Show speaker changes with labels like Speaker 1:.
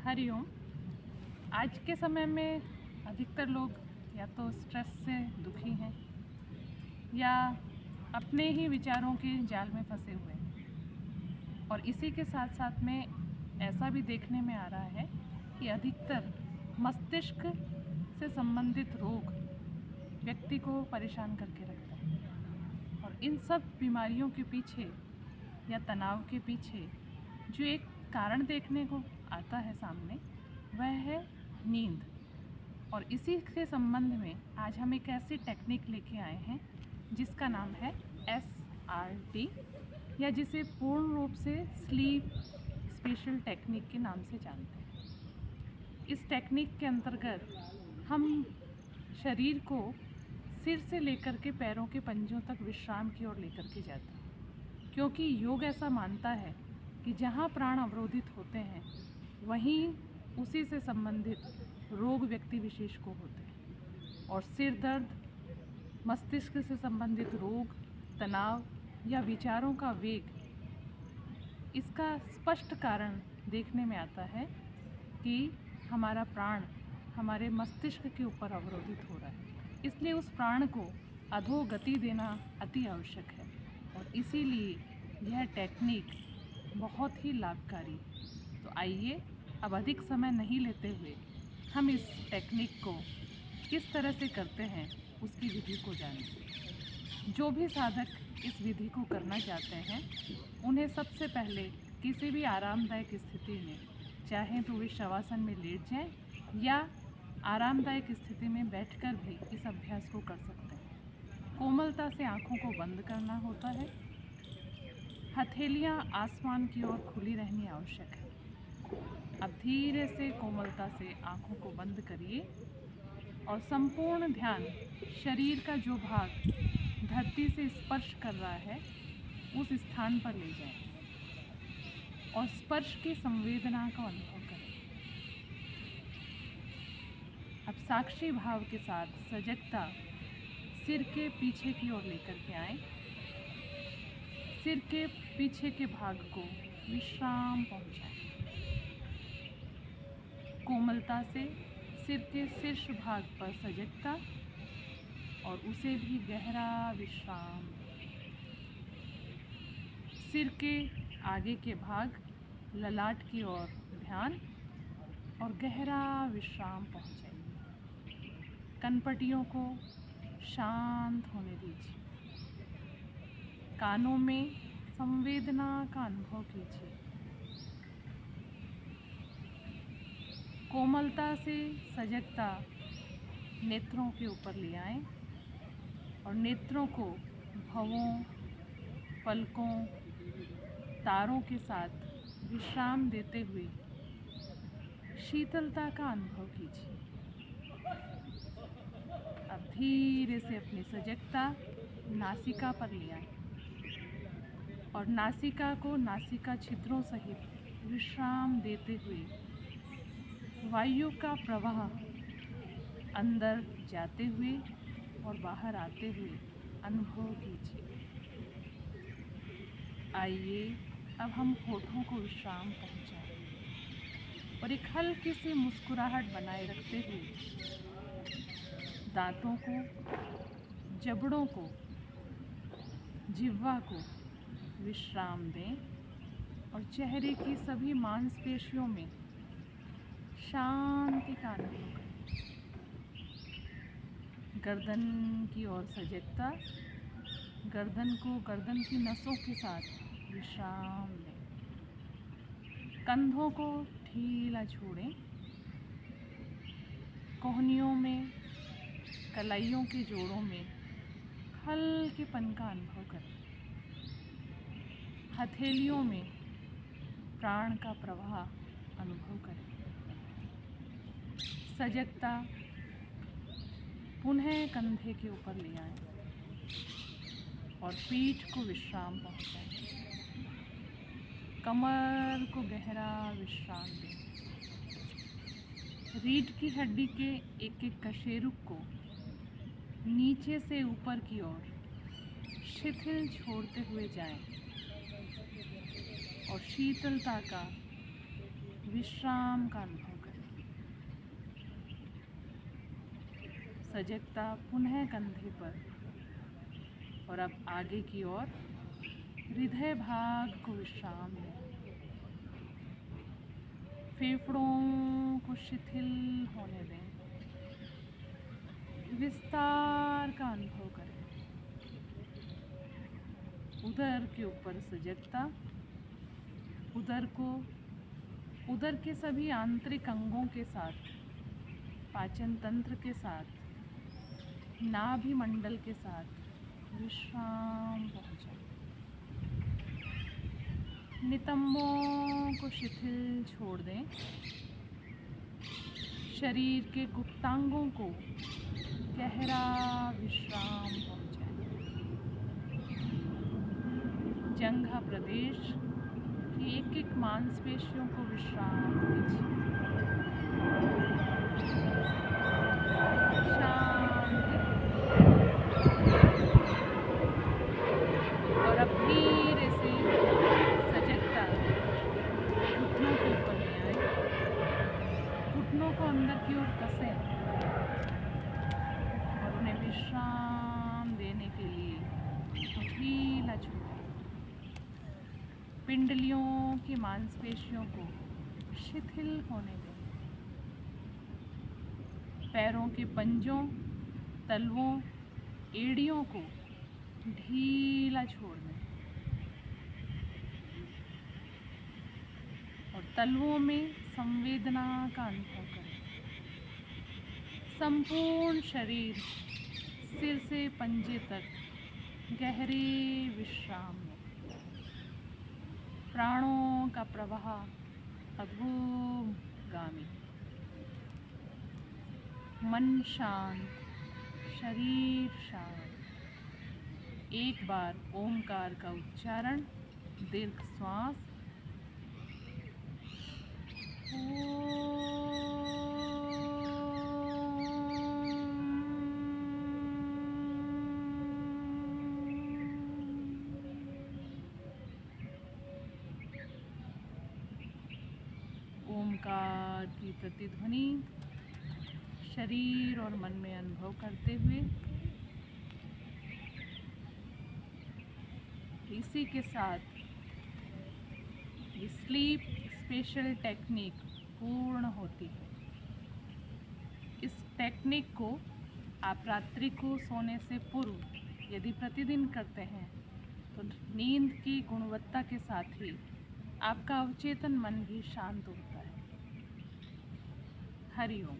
Speaker 1: हरिओम। आज के समय में अधिकतर लोग या तो स्ट्रेस से दुखी हैं या अपने ही विचारों के जाल में फंसे हुए हैं। और इसी के साथ साथ में ऐसा भी देखने में आ रहा है कि अधिकतर मस्तिष्क से संबंधित रोग व्यक्ति को परेशान करके रखता है। और इन सब बीमारियों के पीछे या तनाव के पीछे जो एक कारण देखने को आता है सामने, वह है नींद। और इसी के संबंध में आज हम एक ऐसी टेक्निक लेके आए हैं जिसका नाम है SRT, या जिसे पूर्ण रूप से स्लीप स्पेशल टेक्निक के नाम से जानते हैं। इस टेक्निक के अंतर्गत हम शरीर को सिर से लेकर के पैरों के पंजों तक विश्राम की ओर लेकर के जाते हैं, क्योंकि योग ऐसा मानता है कि जहाँ प्राण अवरोधित होते हैं वहीं उसी से संबंधित रोग व्यक्ति विशेष को होते हैं। और सिर दर्द, मस्तिष्क से संबंधित रोग, तनाव या विचारों का वेग, इसका स्पष्ट कारण देखने में आता है कि हमारा प्राण हमारे मस्तिष्क के ऊपर अवरोधित हो रहा है। इसलिए उस प्राण को अधोगति देना अति आवश्यक है और इसीलिए यह टेक्निक बहुत ही लाभकारी है। तो आइए अब अधिक समय नहीं लेते हुए हम इस टेक्निक को किस तरह से करते हैं उसकी विधि को जानें। जो भी साधक इस विधि को करना चाहते हैं उन्हें सबसे पहले किसी भी आरामदायक स्थिति में, चाहे तो वे शवासन में लेट जाएं या आरामदायक स्थिति में बैठकर भी इस अभ्यास को कर सकते हैं। कोमलता से आँखों को बंद करना होता है। हथेलियाँ आसमान की ओर खुली रहनी आवश्यक है। अब धीरे से कोमलता से आँखों को बंद करिए और संपूर्ण ध्यान शरीर का जो भाग धरती से स्पर्श कर रहा है उस स्थान पर ले जाएं और स्पर्श की संवेदना का अनुभव करें। अब साक्षी भाव के साथ सजगता सिर के पीछे की ओर लेकर के आएं। सिर के पीछे के भाग को विश्राम पहुंचाएं। कोमलता से सिर के शीर्ष भाग पर सजगता और उसे भी गहरा विश्राम। सिर के आगे के भाग ललाट की ओर ध्यान और गहरा विश्राम पहुंचाइए। कनपटियों को शांत होने दीजिए। कानों में संवेदना का अनुभव कीजिए। कोमलता से सजगता नेत्रों के ऊपर ले आएं और नेत्रों को भवों, पलकों, तारों के साथ विश्राम देते हुए शीतलता का अनुभव कीजिए। अब धीरे से अपनी सजगता नासिका पर ले आएं और नासिका को नासिका छिद्रों सहित विश्राम देते हुए वायु का प्रवाह अंदर जाते हुए और बाहर आते हुए अनुभव कीजिए। आइए अब हम होठों को विश्राम पहुंचाएं और एक हल्की सी मुस्कुराहट बनाए रखते हुए दांतों को, जबड़ों को, जिह्वा को विश्राम दें और चेहरे की सभी मांसपेशियों में शांति का अनुभव करें। गर्दन की ओर सजगता, गर्दन को गर्दन की नसों के साथ विश्राम दें। कंधों को ढीला छोड़ें। कोहनियों में, कलाइयों के जोड़ों में हल्केपन का अनुभव करें। हथेलियों में प्राण का प्रवाह अनुभव करें। सजगता पुनः कंधे के ऊपर ले आएं और पीठ को विश्राम पहुंचाएं। कमर को गहरा विश्राम दें। रीढ़ की हड्डी के एक एक कशेरुक को नीचे से ऊपर की ओर शिथिल छोड़ते हुए जाएं और शीतलता का विश्राम का अनुभव करें। सजगता पुनः कंधे पर और अब आगे की ओर हृदय भाग को विश्राम दें। फेफड़ों को शिथिल होने दें। विस्तार का अनुभव करें। उदर के ऊपर सजगता, उदर के सभी आंतरिक अंगों के साथ, पाचन तंत्र के साथ, नाभि मंडल के साथ विश्राम पहुंचाएं। नितंबों को शिथिल छोड़ दें। शरीर के गुप्तांगों को गहरा विश्राम पहुंचाएं। जंघा प्रदेश की एक एक मांसपेशियों को विश्राम दीजिए। शांति। और अब धीरे से सजगता घुटनों के ऊपर ले आए। घुटनों को अंदर की ओर कसें और उन्हें विश्राम देने के लिए ढीला छोड़ें। पिंडलियों की मांसपेशियों को शिथिल होने दें। पैरों के पंजों, तलवों, एड़ियों को ढीला छोड़ दें और तलवों में संवेदना का अनुभव करें। संपूर्ण शरीर सिर से पंजे तक गहरे विश्राम में। प्राणों का प्रवाह अधोगामी। मन शांत, शरीर शांत। एक बार ओमकार का उच्चारण, दीर्घ श्वास। ओमकार की प्रतिध्वनि शरीर और मन में अनुभव करते हुए इसी के साथ ये स्लीप स्पेशल टेक्निक पूर्ण होती है। इस टेक्निक को आप रात्रि को सोने से पूर्व यदि प्रतिदिन करते हैं तो नींद की गुणवत्ता के साथ ही आपका अवचेतन मन भी शांत होता है। हरि ओम।